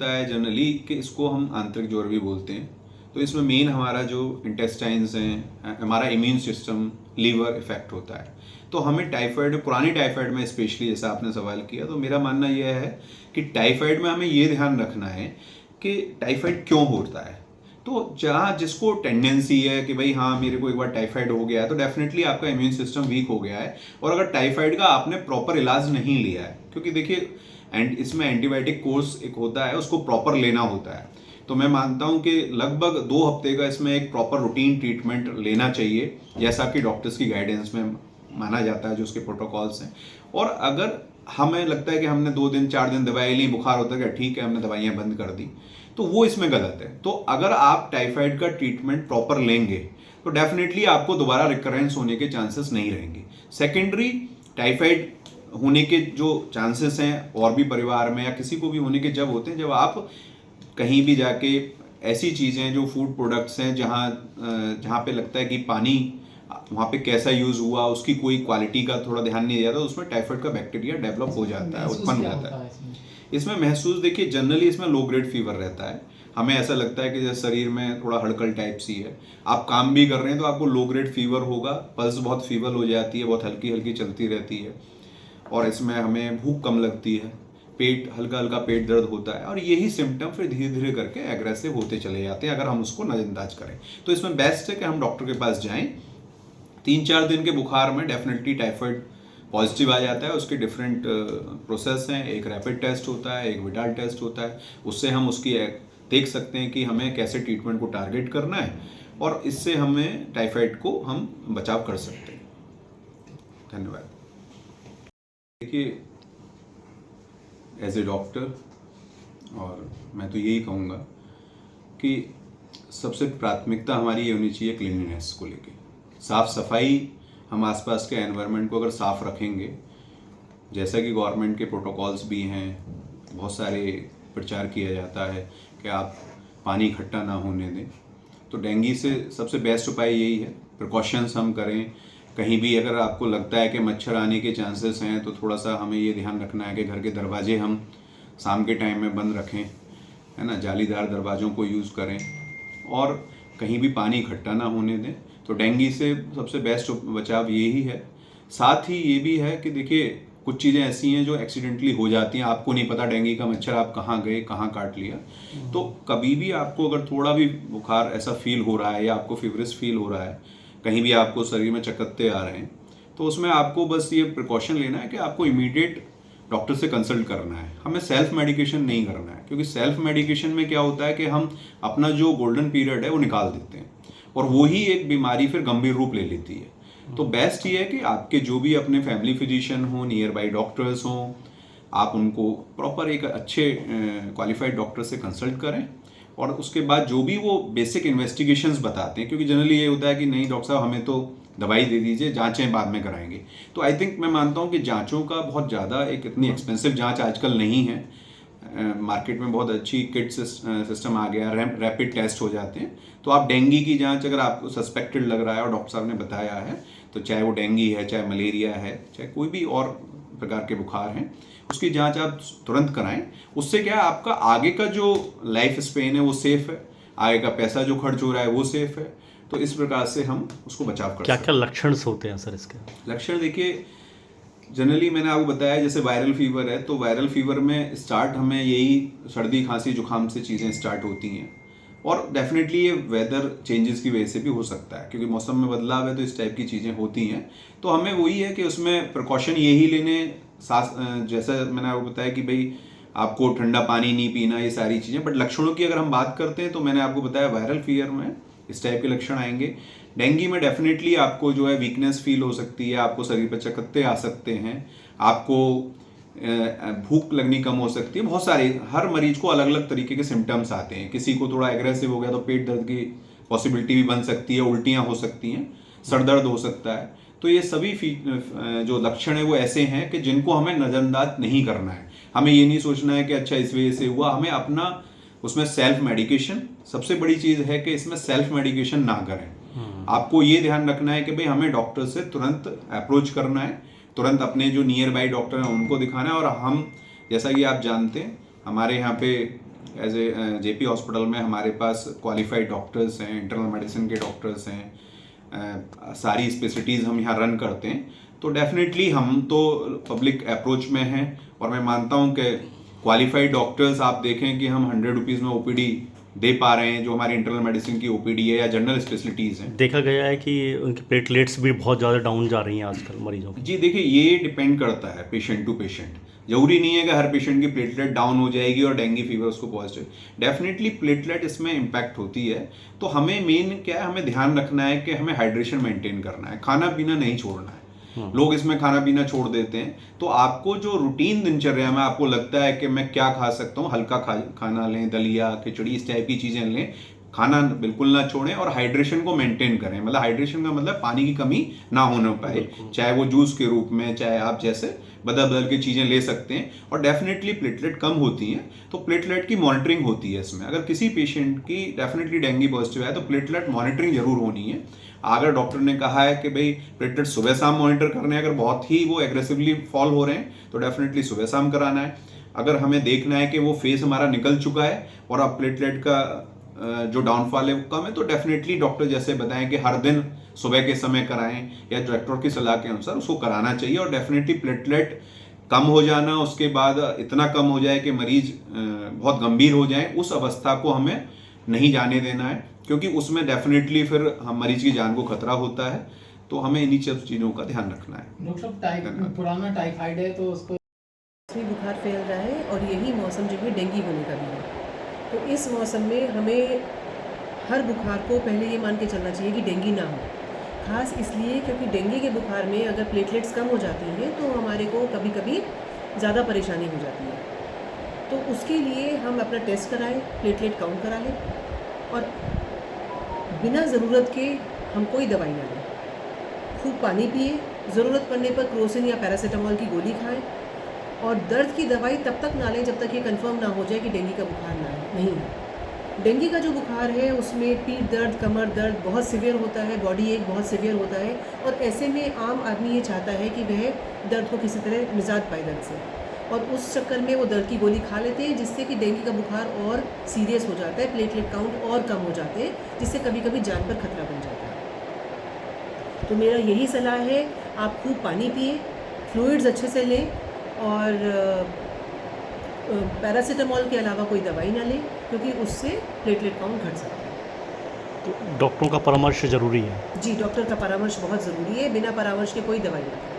होता है जनरली कि इसको हम आंतरिक ज्वर भी बोलते हैं। तो इसमें मेन हमारा जो इंटेस्टाइन्स हैं, हमारा इम्यून सिस्टम, लीवर इफेक्ट होता है। तो हमें टाइफाइड, पुरानी टाइफाइड में स्पेशली जैसा आपने सवाल किया, तो मेरा मानना यह है कि टाइफाइड में हमें ये ध्यान रखना है कि टाइफाइड क्यों होता है। तो जहाँ जिसको टेंडेंसी है कि भाई हाँ मेरे को एक बार टाइफाइड हो गया है, तो डेफिनेटली आपका इम्यून सिस्टम वीक हो गया है। और अगर टाइफाइड का आपने प्रॉपर इलाज नहीं लिया है, क्योंकि देखिए एंड इसमें एंटीबायोटिक कोर्स एक होता है, उसको प्रॉपर लेना होता है। तो मैं मानता हूं कि लगभग 2 हफ्ते का इसमें एक प्रॉपर रूटीन ट्रीटमेंट लेना चाहिए, जैसा कि डॉक्टर्स की गाइडेंस में माना जाता है, जो उसके प्रोटोकॉल्स हैं। और अगर हमें लगता है कि हमने 2 दिन 4 दिन दवाई ली, बुखार होता है, ठीक है हमने दवाइयाँ बंद कर दी, तो वो इसमें गलत है। तो अगर आप टाइफाइड का ट्रीटमेंट प्रॉपर लेंगे तो डेफिनेटली आपको दोबारा रिकरेंस होने के चांसेस नहीं रहेंगे। सेकेंडरी टाइफाइड होने के जो चांसेस हैं और भी परिवार में या किसी को भी होने के जब होते हैं, जब आप कहीं भी जाके ऐसी चीज़ें जो फूड प्रोडक्ट्स हैं जहाँ पे लगता है कि पानी वहाँ पे कैसा यूज़ हुआ, उसकी कोई क्वालिटी का थोड़ा ध्यान नहीं दिया जाता, उसमें टाइफाइड का बैक्टीरिया डेवलप हो जाता है, उत्पन्न हो जाता है। इसमें महसूस देखिए जनरली इसमें लो ग्रेड फीवर रहता है। हमें ऐसा लगता है कि जैसे शरीर में थोड़ा हड़कल टाइप सी है, आप काम भी कर रहे हैं तो आपको लो ग्रेड फीवर होगा, पल्स बहुत फीवर हो जाती है, बहुत हल्की हल्की चलती रहती है, और इसमें हमें भूख कम लगती है, पेट हल्का हल्का पेट दर्द होता है, और यही सिम्टम फिर धीरे धीरे करके एग्रेसिव होते चले जाते हैं अगर हम उसको नज़रअंदाज करें। तो इसमें बेस्ट है कि हम डॉक्टर के पास जाएं। 3-4 दिन के बुखार में डेफिनेटली टाइफाइड पॉजिटिव आ जाता है। उसके डिफरेंट प्रोसेस हैं, एक रैपिड टेस्ट होता है, एक विडाल टेस्ट होता है, उससे हम उसकी देख सकते हैं कि हमें कैसे ट्रीटमेंट को टारगेट करना है, और इससे हमें टाइफाइड को हम बचाव कर सकते हैं। धन्यवाद। देखिए एज ए डॉक्टर, और मैं तो यही कहूँगा कि सबसे प्राथमिकता हमारी ये होनी चाहिए क्लीनलीनेस को लेके। साफ़ सफाई, हम आसपास के एनवायरनमेंट को अगर साफ़ रखेंगे, जैसा कि गवर्नमेंट के प्रोटोकॉल्स भी हैं, बहुत सारे प्रचार किया जाता है कि आप पानी इकट्ठा ना होने दें, तो डेंगू से सबसे बेस्ट उपाय यही है, प्रिकॉशंस हम करें। कहीं भी अगर आपको लगता है कि मच्छर आने के चांसेस हैं, तो थोड़ा सा हमें ये ध्यान रखना है कि घर के दरवाजे हम शाम के टाइम में बंद रखें, है ना, जालीदार दरवाज़ों को यूज़ करें, और कहीं भी पानी इकट्ठा ना होने दें। तो डेंगू से सबसे बेस्ट बचाव यही है। साथ ही ये भी है कि देखिए कुछ चीज़ें ऐसी हैं जो एक्सीडेंटली हो जाती हैं, आपको नहीं पता डेंगू का मच्छर आप कहाँ गए, कहाँ काट लिया। तो कभी भी आपको अगर थोड़ा भी बुखार ऐसा फील हो रहा है, या आपको फीवरिश फील हो रहा है, कहीं भी आपको शरीर में चकत्ते आ रहे हैं, तो उसमें आपको बस ये प्रिकॉशन लेना है कि आपको इमीडिएट डॉक्टर से कंसल्ट करना है। हमें सेल्फ मेडिकेशन नहीं करना है, क्योंकि सेल्फ मेडिकेशन में क्या होता है कि हम अपना जो गोल्डन पीरियड है वो निकाल देते हैं, और वही एक बीमारी फिर गंभीर रूप ले लेती है। तो बेस्ट ये है कि आपके जो भी अपने फैमिली फिजिशियन हो, नियर बाई डॉक्टर्स हों, आप उनको प्रॉपर एक अच्छे क्वालिफाइड डॉक्टर से कंसल्ट करें, और उसके बाद जो भी वो बेसिक इन्वेस्टिगेशंस बताते हैं, क्योंकि जनरली ये होता है कि नहीं डॉक्टर साहब हमें तो दवाई दे दीजिए, जांचें बाद में कराएंगे। तो आई थिंक मैं मानता हूँ कि जांचों का बहुत ज़्यादा एक इतनी एक्सपेंसिव जांच आजकल नहीं है। मार्केट में बहुत अच्छी किट सिस्टम आ गया, रैपिड टेस्ट हो जाते हैं। तो आप डेंगू की जांच अगर आपको सस्पेक्टेड लग रहा है और डॉक्टर साहब ने बताया है, तो चाहे वो डेंगू है, चाहे मलेरिया है, चाहे कोई भी और प्रकार के बुखार हैं, उसकी जांच आप तुरंत कराएं। उससे क्या है, आपका आगे का जो लाइफ स्पेन है वो सेफ है, आगे का पैसा जो खर्च हो रहा है वो सेफ है। तो इस प्रकार से हम उसको बचाव कर सकते हैं। क्या क्या लक्षण होते हैं सर इसके? लक्षण देखिए जनरली मैंने आपको बताया, जैसे वायरल फीवर है, तो वायरल फीवर में स्टार्ट हमें यही सर्दी खांसी जुकाम से चीज़ें स्टार्ट होती हैं, और डेफिनेटली ये वेदर चेंजेस की वजह से भी हो सकता है, क्योंकि मौसम में बदलाव है तो इस टाइप की चीज़ें होती हैं। तो हमें वही है कि उसमें प्रिकॉशन यही लेने, जैसा मैंने आपको बताया कि भाई आपको ठंडा पानी नहीं पीना, ये सारी चीज़ें। बट लक्षणों की अगर हम बात करते हैं, तो मैंने आपको बताया वायरल फीवर में इस टाइप के लक्षण आएंगे। डेंगू में डेफिनेटली आपको जो है वीकनेस फील हो सकती है, आपको शरीर पर चकत्ते आ सकते हैं, आपको भूख लगनी कम हो सकती है, बहुत सारे, हर मरीज को अलग अलग तरीके के सिम्टम्स आते हैं। किसी को थोड़ा एग्रेसिव हो गया तो पेट दर्द की पॉसिबिलिटी भी बन सकती है, उल्टियाँ हो सकती हैं, सर दर्द हो सकता है। तो ये सभी जो लक्षण है वो ऐसे हैं कि जिनको हमें नज़रअंदाज नहीं करना है। हमें ये नहीं सोचना है कि अच्छा इस वजह से हुआ, हमें अपना उसमें सेल्फ मेडिकेशन, सबसे बड़ी चीज़ है कि इसमें सेल्फ मेडिकेशन ना करें। आपको ये ध्यान रखना है कि भाई हमें डॉक्टर से तुरंत अप्रोच करना है, तुरंत अपने जो नियर बाई डॉक्टर हैं उनको दिखाना है। और हम, जैसा कि आप जानते हैं, हमारे यहाँ पे एज ए जेपी हॉस्पिटल में हमारे पास क्वालिफाइड डॉक्टर्स हैं, इंटरनल मेडिसिन के डॉक्टर्स हैं, सारी स्पेशलिटीज़ हम यहाँ रन करते हैं। तो डेफिनेटली हम तो पब्लिक अप्रोच में हैं, और मैं मानता हूँ कि क्वालिफाइड डॉक्टर्स आप देखें कि हम 100 रुपीज़ में ओपीडी दे पा रहे हैं, जो हमारी इंटरनल मेडिसिन की ओपीडी है या जनरल स्पेशलिटीज़ हैं। देखा गया है कि उनकी प्लेटलेट्स भी बहुत ज़्यादा डाउन जा रही हैं आजकल मरीजों की। जी देखिए, ये डिपेंड करता है पेशेंट टू पेशेंट। जरूरी नहीं है कि हर पेशेंट की प्लेटलेट डाउन हो जाएगी और डेंगू फीवर उसको पॉजिटिव। डेफिनेटली प्लेटलेट इसमें इम्पैक्ट होती है। तो हमें मेन क्या है, हमें ध्यान रखना है कि हमें हाइड्रेशन मेंटेन करना है, खाना पीना नहीं छोड़ना है। लोग इसमें खाना पीना छोड़ देते हैं। तो आपको जो रूटीन दिनचर्या में आपको लगता है कि मैं क्या खा सकता हूँ, हल्का खाना लें, दलिया, खिचड़ी, इस टाइप की चीज़ें लें, खाना बिल्कुल ना छोड़ें, और हाइड्रेशन को मेंटेन करें। मतलब हाइड्रेशन का मतलब पानी की कमी ना होने पाए, चाहे वो जूस के रूप में, चाहे आप जैसे बदल बदल के चीज़ें ले सकते हैं। और डेफिनेटली प्लेटलेट कम होती हैं तो प्लेटलेट की मॉनिटरिंग होती है इसमें। अगर किसी पेशेंट की डेफिनेटली डेंगू पॉजिटिव है तो प्लेटलेट मॉनिटरिंग जरूर होनी है। अगर डॉक्टर ने कहा है कि भाई प्लेटलेट सुबह शाम मॉनिटर करने हैं, अगर बहुत ही वो एग्रेसिवली फॉल हो रहे हैं तो डेफिनेटली सुबह शाम कराना है। अगर हमें देखना है कि वो फेज हमारा निकल चुका है और अब प्लेटलेट का जो डाउनफॉल है वो कम है, तो डेफिनेटली डॉक्टर जैसे बताएं कि हर दिन सुबह के समय कराएं या डॉक्टर की सलाह के अनुसार उसको कराना चाहिए। और डेफिनेटली प्लेटलेट कम हो जाना, उसके बाद इतना कम हो जाए कि मरीज बहुत गंभीर हो जाए, उस अवस्था को हमें नहीं जाने देना है, क्योंकि उसमें डेफिनेटली फिर हम मरीज की जान को खतरा होता है। तो हमें इन्हीं सब चीज़ों का ध्यान रखना है। डॉक्टर साहब, पुराना टाइफाइड है तो उसको बुखार फैल रहा है और यही मौसम जो है डेंगू होने का भी है। तो इस मौसम में हमें हर बुखार को पहले ये मान के चलना चाहिए कि डेंगू ना हो। खास इसलिए क्योंकि डेंगू के बुखार में अगर प्लेटलेट्स कम हो जाती हैं तो हमारे को कभी कभी ज़्यादा परेशानी हो जाती है। तो उसके लिए हम अपना टेस्ट कराएं, प्लेटलेट काउंट करा लें, और बिना ज़रूरत के हम कोई दवाई ना लें। खूब पानी पिए, ज़रूरत पड़ने पर क्रोसिन या पैरासीटामोल की गोली खाएं, और दर्द की दवाई तब तक ना लें जब तक ये कंफर्म ना हो जाए कि डेंगू का बुखार नहीं है। डेंगू का जो बुखार है उसमें पीठ दर्द, कमर दर्द बहुत सीवियर होता है, बॉडी एक बहुत सीवियर होता है, और ऐसे में आम आदमी ये चाहता है कि वह दर्द को किसी तरह निजात पाए दर्द से, और उस चक्कर में वो दर्द की गोली खा लेते हैं, जिससे कि डेंगू का बुखार और सीरियस हो जाता है, प्लेटलेट काउंट और कम हो जाते हैं, जिससे कभी कभी जान पर खतरा बन जाता है। तो मेरा यही सलाह है, आप खूब पानी पिए, फ्लूइड्स अच्छे से लें, और पैरासीटामोल के अलावा कोई दवाई ना लें, क्योंकि उससे प्लेटलेट काउंट घट सकता है। तो डॉक्टरों का परामर्श ज़रूरी है। जी, डॉक्टर का परामर्श बहुत ज़रूरी है। बिना परामर्श के कोई दवाई ना लें।